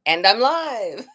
And I'm live.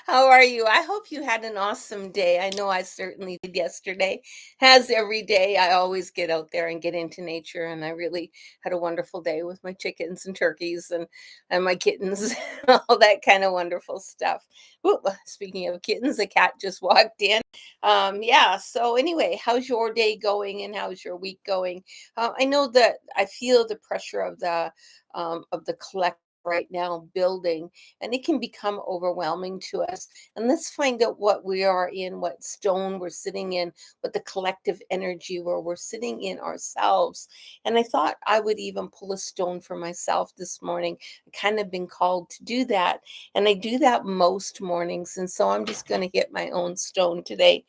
How are you? I hope you had an awesome day. I know I certainly did yesterday. As every day, I always get out there and get into nature, and I really had a wonderful day with my chickens and turkeys and my kittens, all that kind of wonderful stuff. Ooh, speaking of kittens, a cat just walked in. Yeah. So anyway, how's your day going, and how's your week going? I know that I feel the pressure of the collect right now building, and it can become overwhelming to us. And let's find out what we are in, what stone we're sitting in, what the collective energy where we're sitting in ourselves. And I thought I would even pull a stone for myself this morning. I kind of been called to do that, and I do that most mornings, and so I'm just going to hit my own stone today.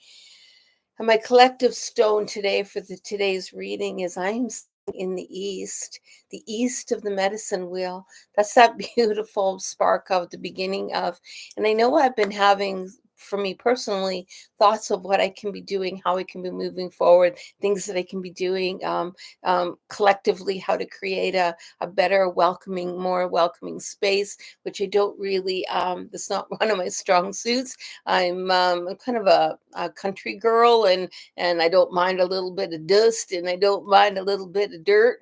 And my collective stone today for today's reading is I'm in the east of the medicine wheel. That's that beautiful spark of the beginning of. And I know I've been having, for me personally, thoughts of what I can be doing, how I can be moving forward, things that I can be doing collectively, how to create a better, welcoming, more welcoming space, which I don't really, that's not one of my strong suits. I'm kind of a country girl, and I don't mind a little bit of dust, and I don't mind a little bit of dirt.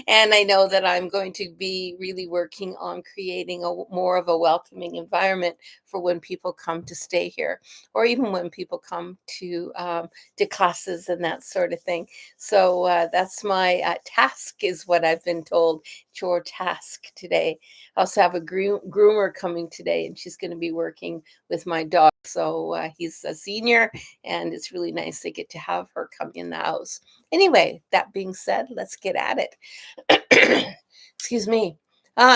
And I know that I'm going to be really working on creating a more of a welcoming environment for when people come to stay here, or even when people come to classes and that sort of thing. So that's my task, is what I've been told. It's your task today. I also have a groomer coming today, and she's going to be working with my dog. So he's a senior, and it's really nice to get to have her come in the house. Anyway, that being said, let's get at it. Excuse me.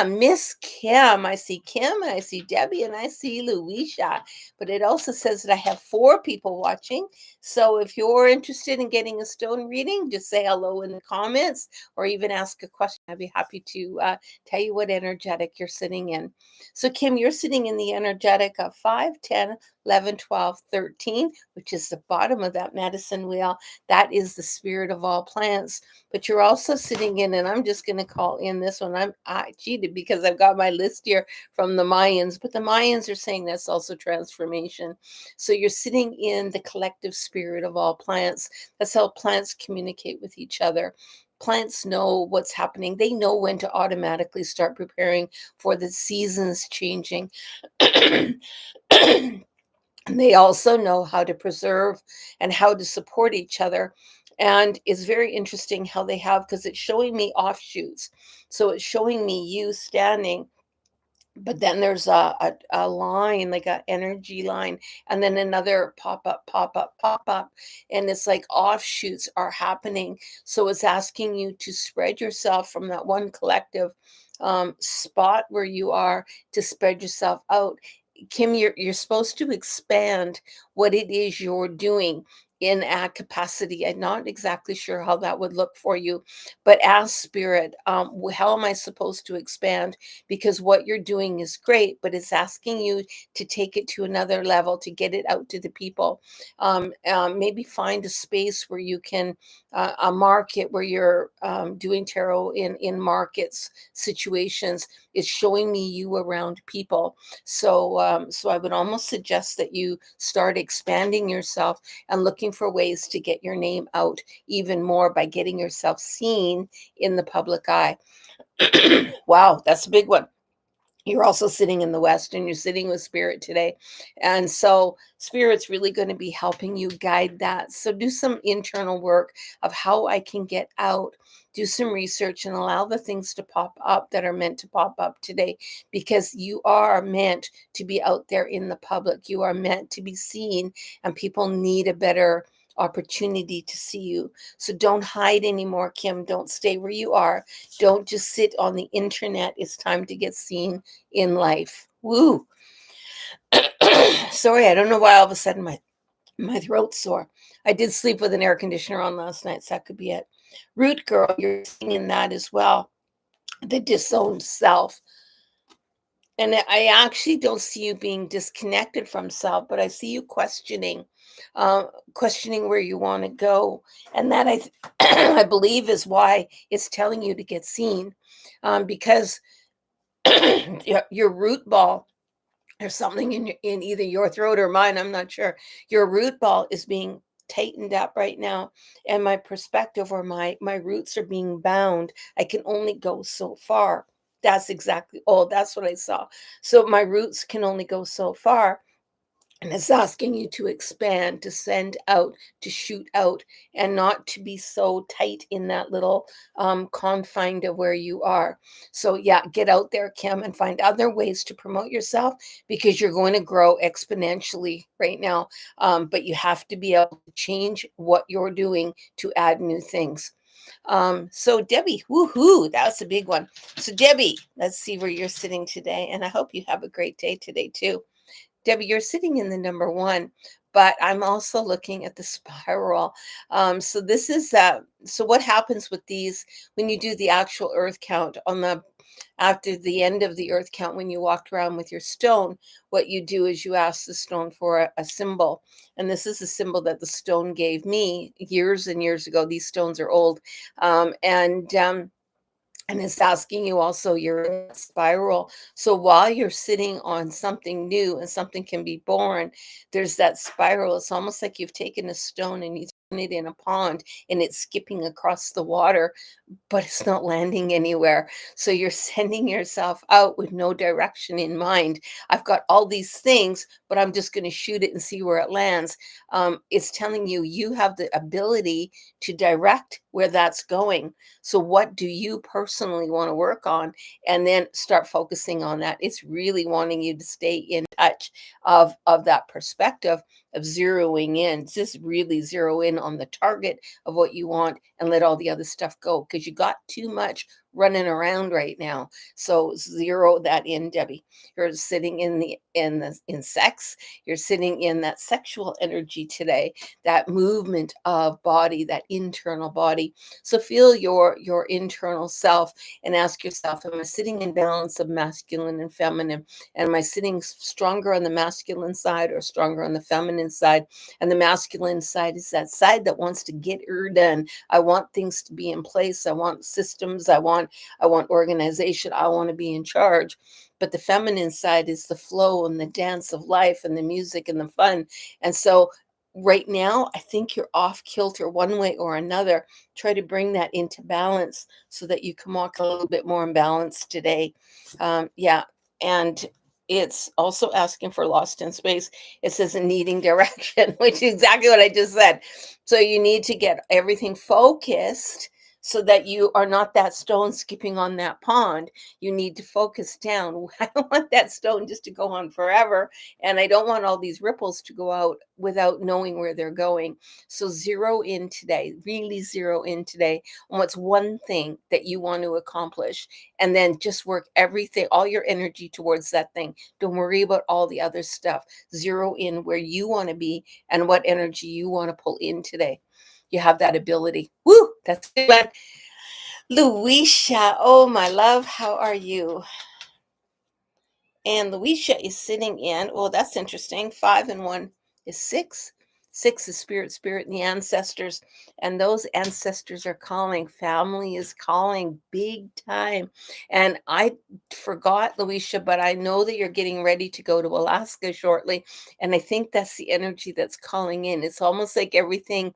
Miss Kim. I see Kim, and I see Debbie, and I see Louisa. But it also says that I have 4 people watching. So if you're interested in getting a stone reading, just say hello in the comments, or even ask a question. I'd be happy to tell you what energetic you're sitting in. So, Kim, you're sitting in the energetic of 5, 10, 11, 12, 13, which is the bottom of that medicine wheel. That is the spirit of all plants. But you're also sitting in, and I'm just going to call in this one. I cheated because I've got my list here from the Mayans, but the Mayans are saying that's also transformation. So you're sitting in the collective spirit of all plants. That's how plants communicate with each other. Plants know what's happening. They know when to automatically start preparing for the seasons changing. And they also know how to preserve and how to support each other. And it's very interesting how they have, because it's showing me offshoots. So it's showing me you standing, but then there's a line, like an energy line, and then another pop up, pop up, pop up. And it's like offshoots are happening. So it's asking you to spread yourself from that one collective spot where you are, to spread yourself out. Kim, you're supposed to expand what it is you're doing in a capacity. I'm not exactly sure how that would look for you, but ask spirit, how am I supposed to expand? Because what you're doing is great, but it's asking you to take it to another level, to get it out to the people. Maybe find a space where you can, a market where you're doing tarot in markets situations. It's showing me you around people. So I would almost suggest that you start expanding yourself and looking for ways to get your name out even more by getting yourself seen in the public eye. Wow, that's a big one. You're also sitting in the West, and you're sitting with spirit today. And so spirit's really going to be helping you guide that. So do some internal work of how I can get out. Do some research and allow the things to pop up that are meant to pop up today, because you are meant to be out there in the public. You are meant to be seen, and people need a better opportunity to see you. So don't hide anymore, Kim. Don't stay where you are. Don't just sit on the internet. It's time to get seen in life. Woo. Sorry, I don't know why all of a sudden my throat's sore. I did sleep with an air conditioner on last night, so that could be it. Root girl, you're seeing in that as well. The disowned self. And I actually don't see you being disconnected from self, but I see you questioning where you want to go. And that I believe is why it's telling you to get seen, because your root ball. There's something in either your throat or mine, I'm not sure. Your root ball is being tightened up right now, and my perspective or my roots are being bound. I can only go so far. That's exactly, oh, that's what I saw. So my roots can only go so far, and it's asking you to expand, to send out, to shoot out, and not to be so tight in that little confine of where you are. So, yeah, get out there, Kim, and find other ways to promote yourself because you're going to grow exponentially right now. But you have to be able to change what you're doing to add new things. So Debbie, woohoo, that's a big one. So Debbie, let's see where you're sitting today, and I hope you have a great day today too. Debbie, you're sitting in the number one, but I'm also looking at the spiral. So this is so what happens with these when you do the actual earth count on the after the end of the earth count, when you walked around with your stone, what you do is you ask the stone for a symbol. And this is a symbol that the stone gave me years and years ago. These stones are old. And it's asking you also, you're in that spiral. So while you're sitting on something new and something can be born, there's that spiral. It's almost like you've taken a stone and you thrown it in a pond and it's skipping across the water, but it's not landing anywhere. So you're sending yourself out with no direction in mind. I've got all these things, but I'm just going to shoot it and see where it lands. It's telling you you have the ability to direct where that's going. So what do you personally want to work on? And then start focusing on that. It's really wanting you to stay in touch of that perspective of zeroing in. Just really zero in on the target of what you want and let all the other stuff go because you got too much running around right now. So zero that in, Debbie. You're sitting in sex. You're sitting in that sexual energy today, that movement of body, that internal body. So feel your internal self and ask yourself, am I sitting in balance of masculine and feminine? And am I sitting stronger on the masculine side or stronger on the feminine side? And the masculine side is that side that wants to get her done. I want things to be in place. I want systems. I want organization. I want to be in charge. But the feminine side is the flow and the dance of life and the music and the fun. And so right now, I think you're off kilter one way or another. Try to bring that into balance so that you can walk a little bit more in balance today. Yeah. And it's also asking for lost in space. It says needing direction, which is exactly what I just said. So you need to get everything focused so that you are not that stone skipping on that pond. You need to focus down. I don't want that stone just to go on forever. And I don't want all these ripples to go out without knowing where they're going. So zero in today, really zero in today on what's one thing that you want to accomplish. And then just work everything, all your energy towards that thing. Don't worry about all the other stuff. Zero in where you want to be and what energy you want to pull in today. You have that ability. Woo! That's good. Luisha, oh my love, how are you? And Luisha is sitting in, well, that's interesting. 5 and 1 is 6. 6 is spirit, spirit, and the ancestors. And those ancestors are calling. Family is calling big time. And I forgot, Luisha, but I know that you're getting ready to go to Alaska shortly. And I think that's the energy that's calling in. It's almost like everything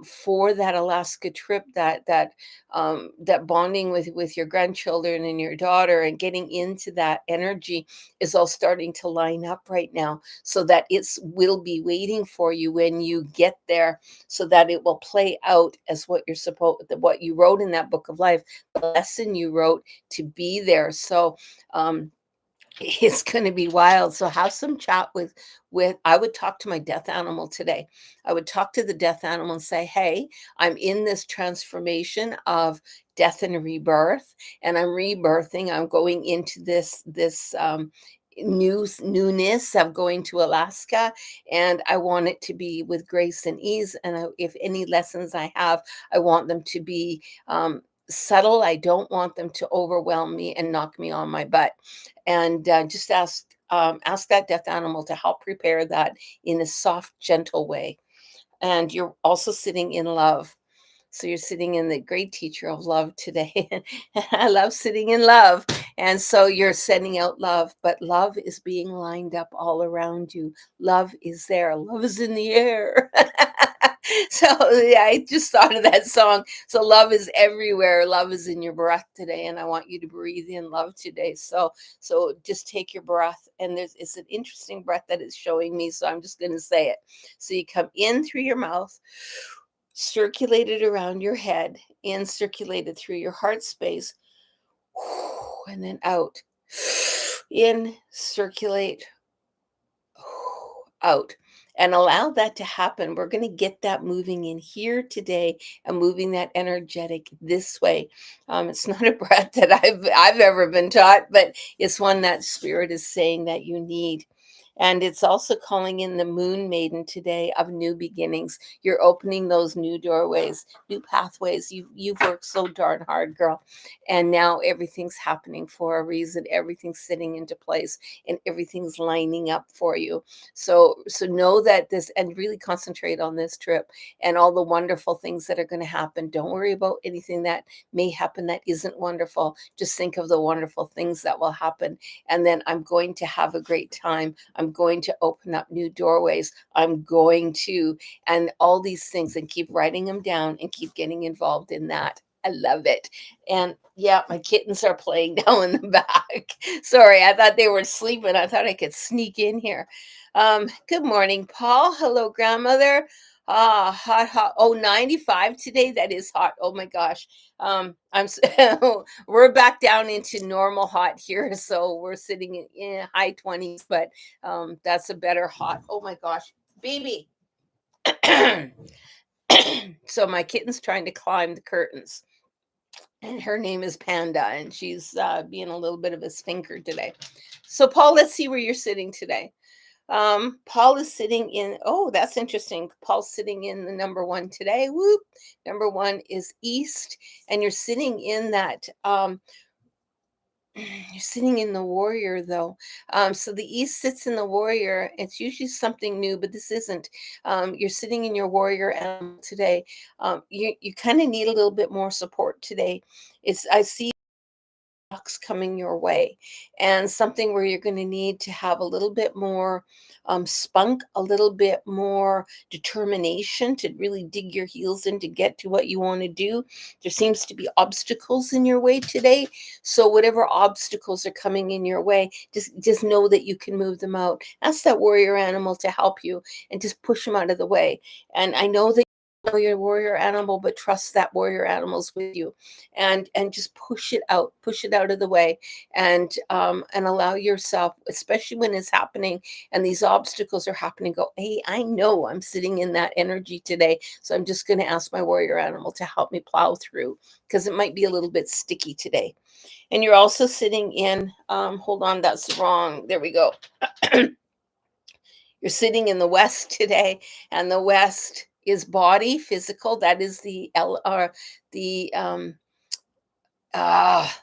for that Alaska trip, that bonding with your grandchildren and your daughter and getting into that energy is all starting to line up right now, so that it's will be waiting for you when you get there, so that it will play out as what you're supposed, what you wrote in that book of life, the lesson you wrote to be there. So it's going to be wild. So have some chat with I would talk to my death animal today. I would talk to the death animal and say, hey, I'm in this transformation of death and rebirth, and I'm rebirthing. I'm going into this newness of going to Alaska, and I want it to be with grace and ease. And if any lessons I have, I want them to be subtle. I don't want them to overwhelm me and knock me on my butt. And just ask that death animal to help prepare that in a soft, gentle way. And you're also sitting in love. So you're sitting in the great teacher of love today. I love sitting in love. And so you're sending out love, but love is being lined up all around you. Love is there. Love is in the air. So yeah, I just thought of that song. So love is everywhere. Love is in your breath today, and I want you to breathe in love today. So just take your breath, and it's an interesting breath that it's showing me. So I'm just going to say it. So you come in through your mouth, circulate it around your head, in circulated through your heart space, and then out. In, circulate, out, and allow that to happen. We're going to get that moving in here today and moving that energetic this way. It's not a breath that I've ever been taught, but it's one that spirit is saying that you need. And it's also calling in the moon maiden today of new beginnings. You're opening those new doorways, new pathways. You've worked so darn hard, girl. And now everything's happening for a reason. Everything's sitting into place and everything's lining up for you. So know that this, and really concentrate on this trip and all the wonderful things that are going to happen. Don't worry about anything that may happen that isn't wonderful. Just think of the wonderful things that will happen. And then I'm going to have a great time. I'm going to open up new doorways. I'm going to, and all these things, and keep writing them down and keep getting involved in that. I love it. And yeah, my kittens are playing down in the back. Sorry, I thought they were sleeping. I thought I could sneak in here. Good morning, Paul. Hello, grandmother. Hot, hot. Oh, 95 today. That is hot. Oh my gosh. We're back down into normal hot here. So we're sitting in high 20s, but that's a better hot. Oh my gosh. Baby. So my kitten's trying to climb the curtains. And her name is Panda, and she's being a little bit of a stinker today. So, Paul, let's see where you're sitting today. Paul is sitting in, oh, that's interesting. Paul's sitting in the number one today. Whoop. Number one is East, and you're sitting in that. You're sitting in the warrior, though. So the East sits in the warrior. It's usually something new, but this isn't. You're sitting in your warrior animal today. You kind of need a little bit more support today. I see coming your way, and something where you're going to need to have a little bit more spunk, a little bit more determination to really dig your heels in to get to what you want to do. There seems to be obstacles in your way today, so whatever obstacles are coming in your way, just know that you can move them out. Ask that warrior animal to help you and just push them out of the way. And I know that know your warrior animal, but trust that warrior animal's with you, and just push it out of the way, and allow yourself, especially when it's happening and these obstacles are happening, go, hey, I know I'm sitting in that energy today, so I'm just going to ask my warrior animal to help me plow through, because it might be a little bit sticky today. And you're also sitting in, hold on, that's wrong, there we go. You're sitting in the West today, and the West is body, physical. That is the L or the ah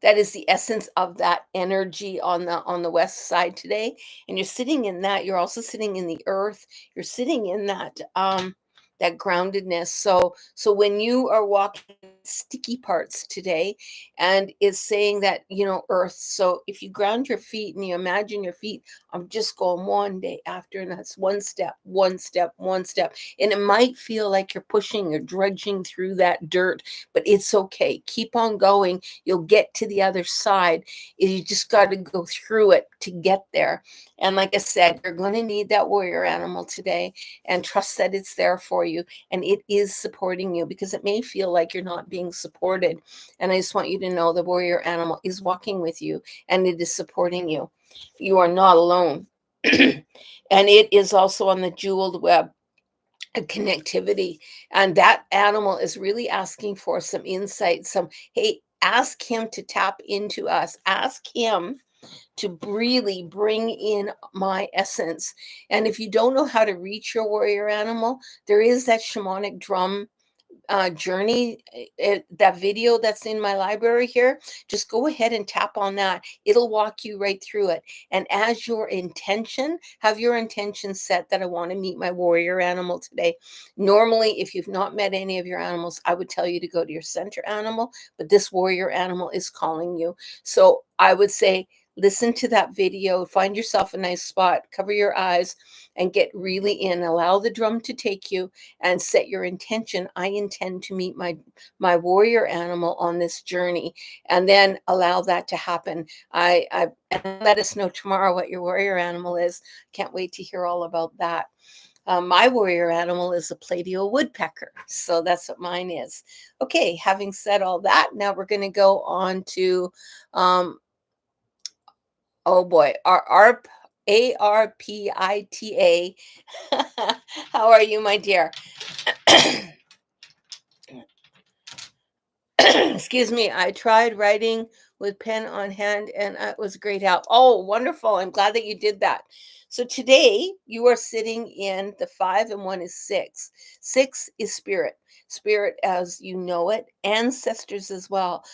that is the essence of that energy on the west side today. And you're sitting in that. You're also sitting in the earth. You're sitting in that groundedness. So when you are walking sticky parts today, and is saying that, earth. So if you ground your feet and you imagine your feet, I'm just going one day after, and that's one step, one step, one step. And it might feel like you're pushing or drudging through that dirt, but it's okay. Keep on going. You'll get to the other side. You just got to go through it to get there. And like I said, you're going to need that warrior animal today, and trust that it's there for you, and it is supporting you, because it may feel like you're not being supported. And I just want you to know the warrior animal is walking with you, and it is supporting you. You are not alone. And it is also on the jeweled web, a connectivity, and that animal is really asking for some insight, hey, ask him to tap into us, ask him to really bring in my essence. And if you don't know how to reach your warrior animal, there is that shamanic drum journey, that video that's in my library here, just go ahead and tap on that. It'll walk you right through it. And as your intention, have your intention set that I want to meet my warrior animal today. Normally, if you've not met any of your animals, I would tell you to go to your center animal, but this warrior animal is calling you. So I would say, listen to that video, find yourself a nice spot, cover your eyes, and get really in. Allow the drum to take you and set your intention. I intend to meet my warrior animal on this journey, and then allow that to happen. I and let us know tomorrow what your warrior animal is. Can't wait to hear all about that. My warrior animal is a plateau woodpecker. So that's what mine is. Okay, having said all that, now we're going to go on to, um, oh boy, our ARP, ARPITA. How are you, my dear? Excuse me, I tried writing with pen on hand and it was a great help. Oh, wonderful. I'm glad that you did that. So today you are sitting in the five and one is six. Six is spirit, spirit as you know it, ancestors as well.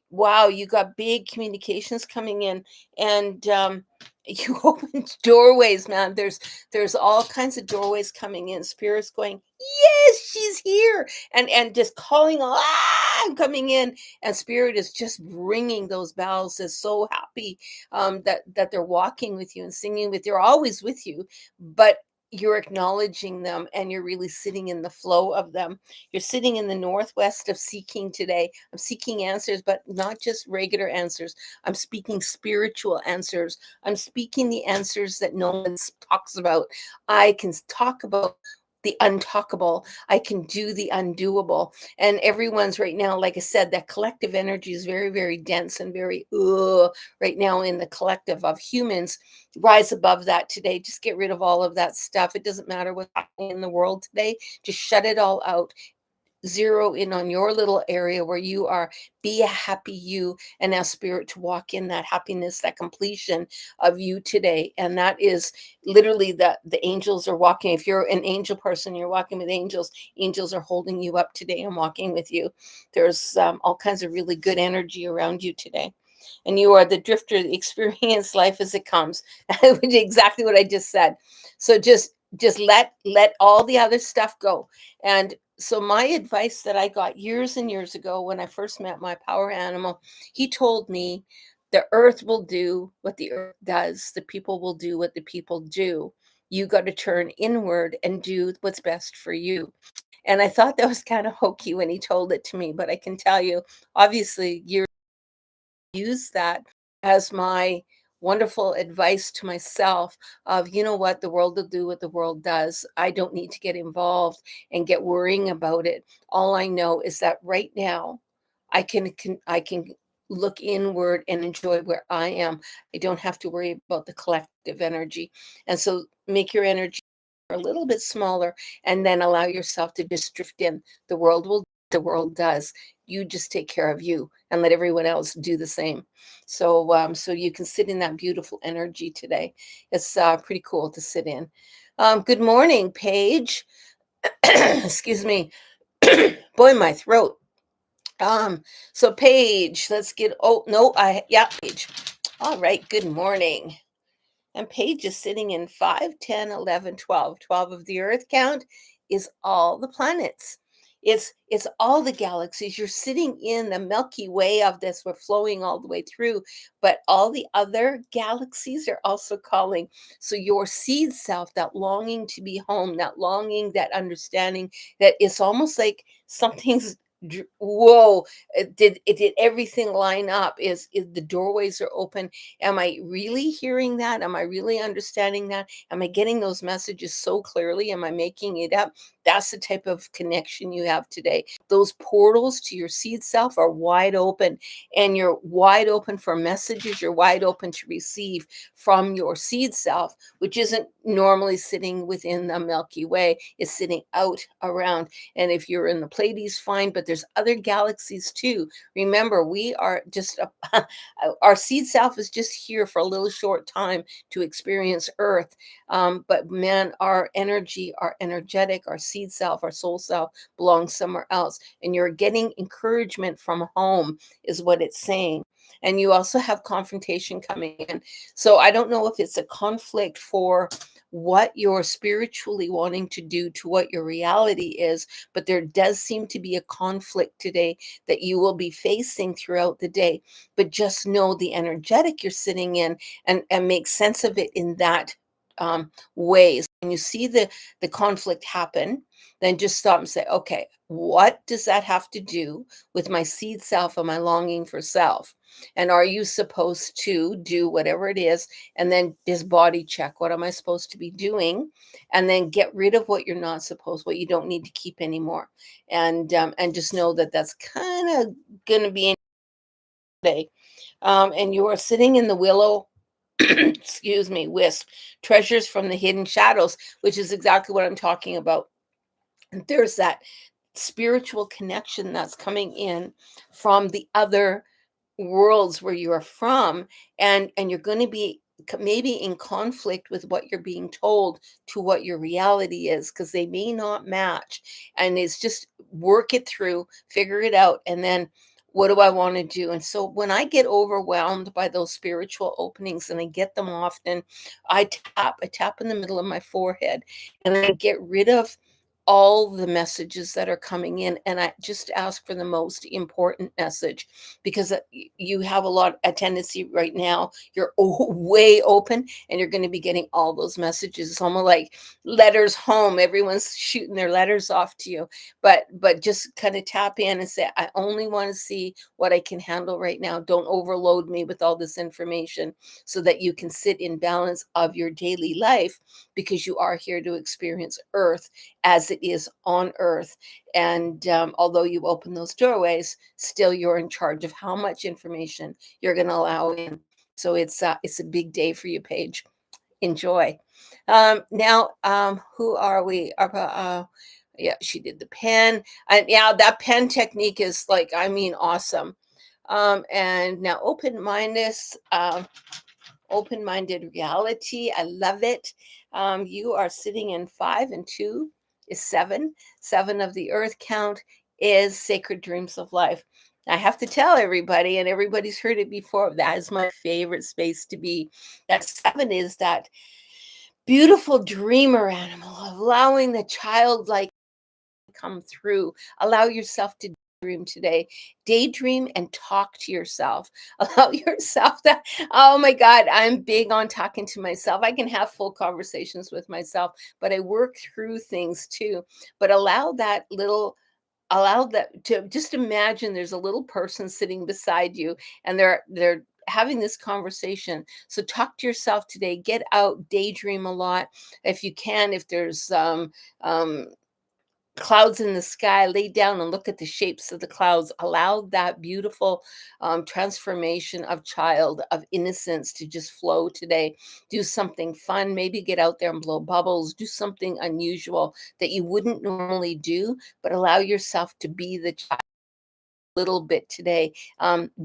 Wow, you got big communications coming in, and you opened doorways, man. There's all kinds of doorways coming in. Spirit's going, yes, she's here, and just calling, coming in, and spirit is just ringing those bells. Is so happy that they're walking with you and singing with you. They're always with you, but you're acknowledging them and you're really sitting in the flow of them. You're sitting in the northwest of seeking today. I'm seeking answers, but not just regular answers. I'm speaking spiritual answers. I'm speaking the answers that no one talks about. I can talk about the untalkable. I can do the undoable. And everyone's right now, like I said, that collective energy is very, very dense and very right now in the collective of humans. Rise above that today. Just get rid of all of that stuff. It doesn't matter what's happening in the world today. Just shut it all out. Zero in on your little area where you are. Be a happy you, and ask spirit to walk in that happiness, that completion of you today. And that is literally the angels are walking. If you're an angel person, you're walking with angels. Angels are holding you up today and walking with you. There's all kinds of really good energy around you today. And you are the drifter that experience life as it comes. Exactly what I just said. So just let all the other stuff go. And so my advice that I got years and years ago when I first met my power animal, he told me the earth will do what the earth does, the people will do what the people do. You got to turn inward and do what's best for you. And I thought that was kind of hokey when he told it to me, but I can tell you, obviously, years use that as my wonderful advice to myself of, you know what, the world will do what the world does. I don't need to get involved and get worrying about it. All I know is that right now I can look inward and enjoy where I am. I don't have to worry about the collective energy. And so make your energy a little bit smaller and then allow yourself to just drift in. The world will, the world does. You just take care of you and let everyone else do the same. So you can sit in that beautiful energy today. It's pretty cool to sit in. Good morning, Paige. Excuse me. Boy, my throat. So Paige, let's get, oh no, yeah, Paige. All right, good morning. And Paige is sitting in 5, 10, 11, 12. 12 of the earth count is all the planets. It's all the galaxies. You're sitting in the Milky Way of this. We're flowing all the way through, but all the other galaxies are also calling. So your seed self, that longing to be home, that longing, that understanding, that it's almost like something's whoa, it did everything line up? Is the doorways are open? Am I really hearing that? Am I really understanding that? Am I getting those messages so clearly? Am I making it up? That's the type of connection you have today. Those portals to your seed self are wide open, and you're wide open for messages. You're wide open to receive from your seed self, which isn't normally sitting within the Milky Way. It's sitting out around. And if you're in the Pleiades, fine, but there's other galaxies too. Remember, we are just our seed self is just here for a little short time to experience Earth. But man, our energy, our energetic, our seed self, our soul self, belongs somewhere else. And you're getting encouragement from home, is what it's saying. And you also have confrontation coming in. So I don't know if it's a conflict for what you're spiritually wanting to do to what your reality is, but there does seem to be a conflict today that you will be facing throughout the day. But just know the energetic you're sitting in, and make sense of it in that ways. When you see the conflict happen, then just stop and say, okay, what does that have to do with my seed self and my longing for self? And are you supposed to do whatever it is? And then just body check, what am I supposed to be doing? And then get rid of what you're not supposed, what you don't need to keep anymore. And just know that that's kind of going to be in today. And you are sitting in the willow, excuse me, wisp, treasures from the hidden shadows, which is exactly what I'm talking about. And there's that spiritual connection that's coming in from the other worlds where you are from, and you're going to be maybe in conflict with what you're being told to what your reality is, because they may not match. And it's just work it through, figure it out, and then what do I want to do? And so when I get overwhelmed by those spiritual openings, and I get them often, I tap in the middle of my forehead, and I get rid of all the messages that are coming in, and I just ask for the most important message, because you have a tendency right now, you're way open, and you're going to be getting all those messages. It's almost like letters home, everyone's shooting their letters off to you. But just kind of tap in and say, I only want to see what I can handle right now. Don't overload me with all this information, so that you can sit in balance of your daily life, because you are here to experience earth as it is on earth. And although you open those doorways, still you're in charge of how much information you're going to allow in. So it's a big day for you, Paige. Enjoy. Now, who are we? Yeah, she did the pen, and yeah, that pen technique is like, I mean, awesome. And now, open-minded reality. I love it. You are sitting in 5 and 2 is 7. 7 of the earth count is sacred dreams of life. I have to tell everybody, and everybody's heard it before, that is my favorite space to be. That 7 is that beautiful dreamer animal, allowing the childlike come through. Allow yourself to daydream today. Daydream and talk to yourself. Allow yourself that. Oh my God, I'm big on talking to myself. I can have full conversations with myself, but I work through things too. But allow that to just imagine there's a little person sitting beside you, and they're having this conversation. So talk to yourself today. Get out, daydream a lot if you can. If there's um clouds in the sky, lay down and look at the shapes of the clouds. Allow that beautiful transformation of innocence to just flow today. Do something fun, maybe get out there and blow bubbles. Do something unusual that you wouldn't normally do, but allow yourself to be the little bit today.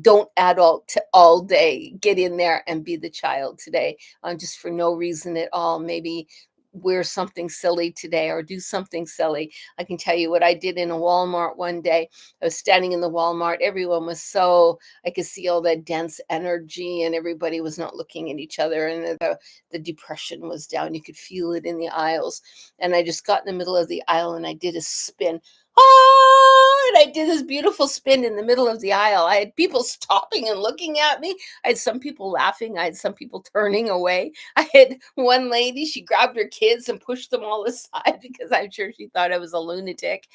Don't adult to all day. Get in there and be the child today, just for no reason at all. Maybe wear something silly today, or do something silly. I can tell you what I did in a Walmart one day. I was standing in the Walmart. Everyone was I could see all that dense energy, and everybody was not looking at each other. And the depression was down. You could feel it in the aisles. And I just got in the middle of the aisle, and I did a spin. And I did this beautiful spin in the middle of the aisle. I had people stopping and looking at me. I had some people laughing. I had some people turning away. I had one lady, she grabbed her kids and pushed them all aside, because I'm sure she thought I was a lunatic.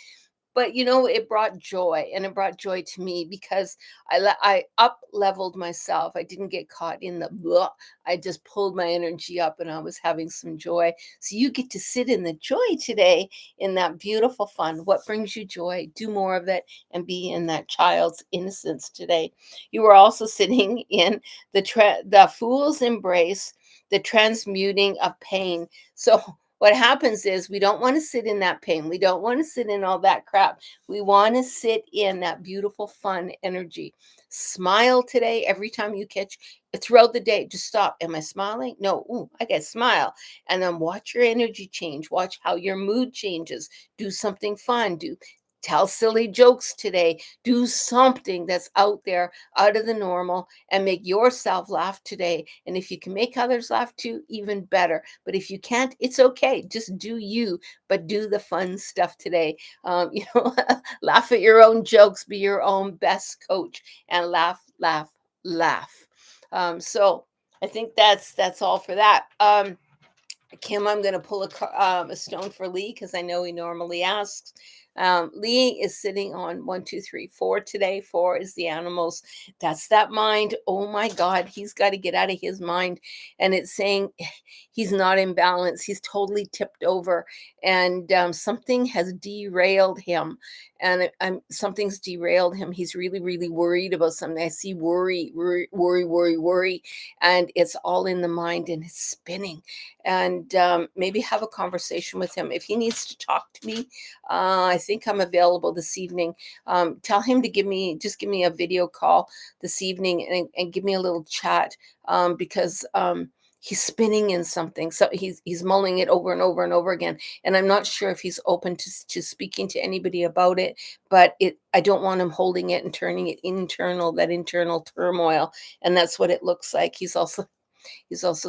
But it brought joy, and it brought joy to me, because I up leveled myself. I didn't get caught in the blah. I just pulled my energy up, and I was having some joy. So you get to sit in the joy today, in that beautiful fun. What brings you joy? Do more of it, and be in that child's innocence today. You are also sitting in the fool's embrace, the transmuting of pain. So what happens is we don't want to sit in that pain. We don't want to sit in all that crap. We want to sit in that beautiful, fun energy. Smile today every time you catch throughout the day. Just stop. Am I smiling? No. Ooh, I got to smile. And then watch your energy change. Watch how your mood changes. Do something fun. Do tell silly jokes today. Do something that's out there, out of the normal, and make yourself laugh today. And if you can make others laugh too, even better. But if you can't, it's okay. Just do you, but do the fun stuff today. You know, laugh at your own jokes, be your own best coach, and laugh, laugh, laugh. So I think that's all for that. Kim, I'm going to pull a stone for Lee because I know he normally asks. Lee is sitting on 1, 2, 3, 4 today. 4 is the animals. That's that mind. Oh my God, he's got to get out of his mind. And it's saying he's not in balance. He's totally tipped over, and something has derailed him. And something's derailed him. He's really, really worried about something. I see worry, worry, worry, worry, worry, and it's all in the mind and it's spinning. And maybe have a conversation with him. If he needs to talk to me, I think I'm available this evening. Tell him to give me a video call this evening, and give me a little chat, because he's spinning in something. So he's mulling it over and over and over again. And I'm not sure if he's open to speaking to anybody about it, but I don't want him holding it and turning it internal, that internal turmoil. And that's what it looks like. He's also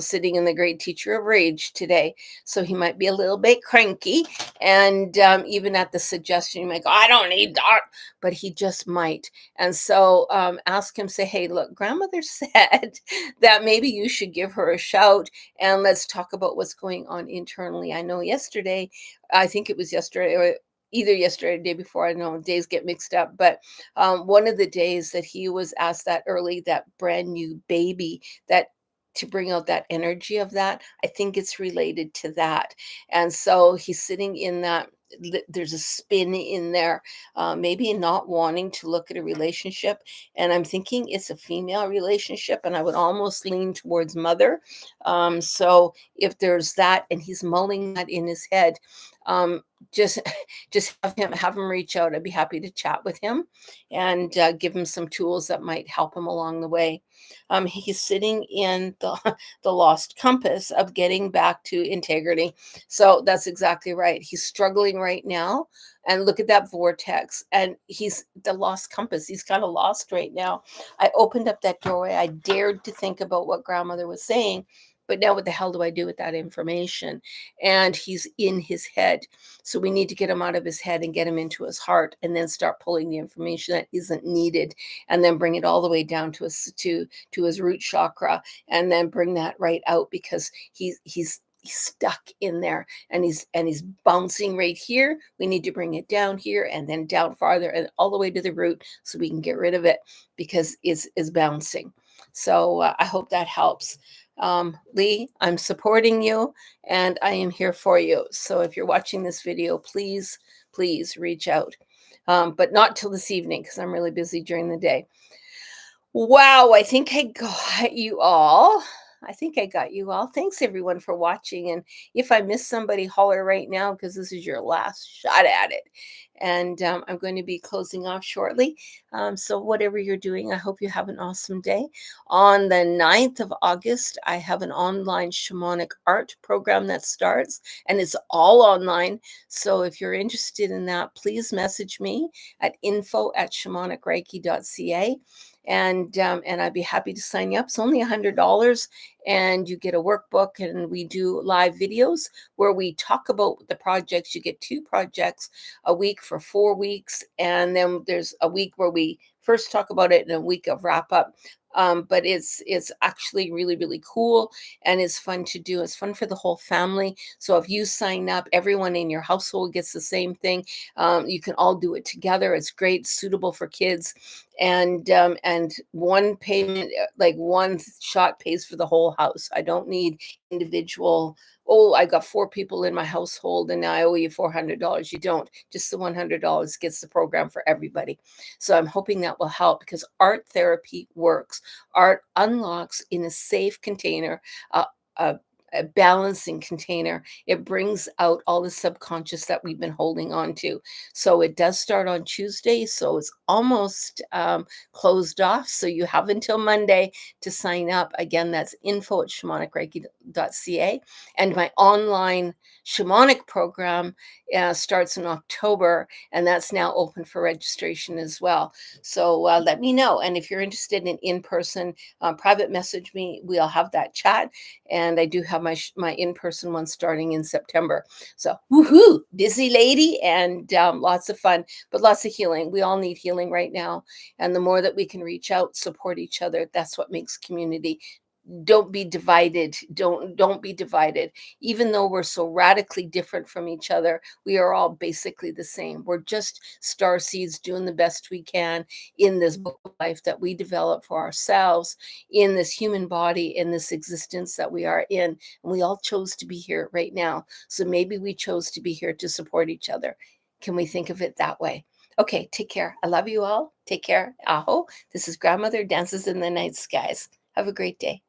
sitting in the great teacher of rage today. So he might be a little bit cranky. And even at the suggestion, you might go, I don't need that. But he just might. And so ask him, say, hey, look, grandmother said that maybe you should give her a shout and let's talk about what's going on internally. I know yesterday, I think it was yesterday, or either yesterday or the day before, I know days get mixed up, but one of the days that he was asked that early, that brand new baby, that to bring out that energy of that, I think it's related to that. And so he's sitting in that. There's a spin in there, maybe not wanting to look at a relationship. And I'm thinking it's a female relationship, and I would almost lean towards mother. So if there's that, and he's mulling that in his head, um, just just have him reach out. I'd be happy to chat with him and give him some tools that might help him along the way. He's sitting in the lost compass of getting back to integrity. So that's exactly right. He's struggling right now. And look at that vortex. And he's the lost compass. He's kind of lost right now. I opened up that doorway. I dared to think about what grandmother was saying. But now what the hell do I do with that information? And he's in his head. So we need to get him out of his head and get him into his heart, and then start pulling the information that isn't needed, and then bring it all the way down to his root chakra, and then bring that right out, because he's stuck in there, and he's bouncing right here. We need to bring it down here, and then down farther, and all the way to the root, so we can get rid of it, because it's bouncing. So I hope that helps. Lee, I'm supporting you, and I am here for you. So if you're watching this video, please, please reach out. But not till this evening, because I'm really busy during the day. Wow, I think I got you all. I think I got you all. Thanks everyone for watching. And if I miss somebody, holler right now, because this is your last shot at it. And I'm going to be closing off shortly. So whatever you're doing, I hope you have an awesome day. On the 9th of August, I have an online shamanic art program that starts, and it's all online. So if you're interested in that, please message me at info@shamanicreiki.ca. And I'd be happy to sign you up. It's only $100, and you get a workbook, and we do live videos where we talk about the projects. You get 2 projects a week for 4 weeks, and then there's a week where we first talk about it, and a week of wrap up. But it's actually really, really cool, and it's fun to do. It's fun for the whole family. So if you sign up, everyone in your household gets the same thing. You can all do it together. It's great, suitable for kids, and one payment, like one shot, pays for the whole house. I don't need individual. Oh, I got 4 people in my household, and now I owe you $400. You don't. Just the $100 gets the program for everybody. So I'm hoping that will help, because art therapy works. Art unlocks in a safe container, uh, a balancing container. It brings out all the subconscious that we've been holding on to. So it does start on Tuesday. So it's almost closed off. So you have until Monday to sign up. Again, that's info at shamanicreiki.ca. And my online shamanic program starts in October, and that's now open for registration as well. So let me know. And if you're interested in person, private message me. We'll have that chat. And I do have my in person one starting in September. So woohoo, busy lady and lots of fun, but lots of healing. We all need healing right now, and the more that we can reach out, support each other, that's what makes community. Don't be divided. Don't be divided. Even though we're so radically different from each other, we are all basically the same. We're just star seeds doing the best we can in this book of life that we develop for ourselves, in this human body, in this existence that we are in. And we all chose to be here right now. So maybe we chose to be here to support each other. Can we think of it that way? Okay, take care. I love you all. Take care. Aho. This is Grandmother Dances in the Night Skies. Have a great day.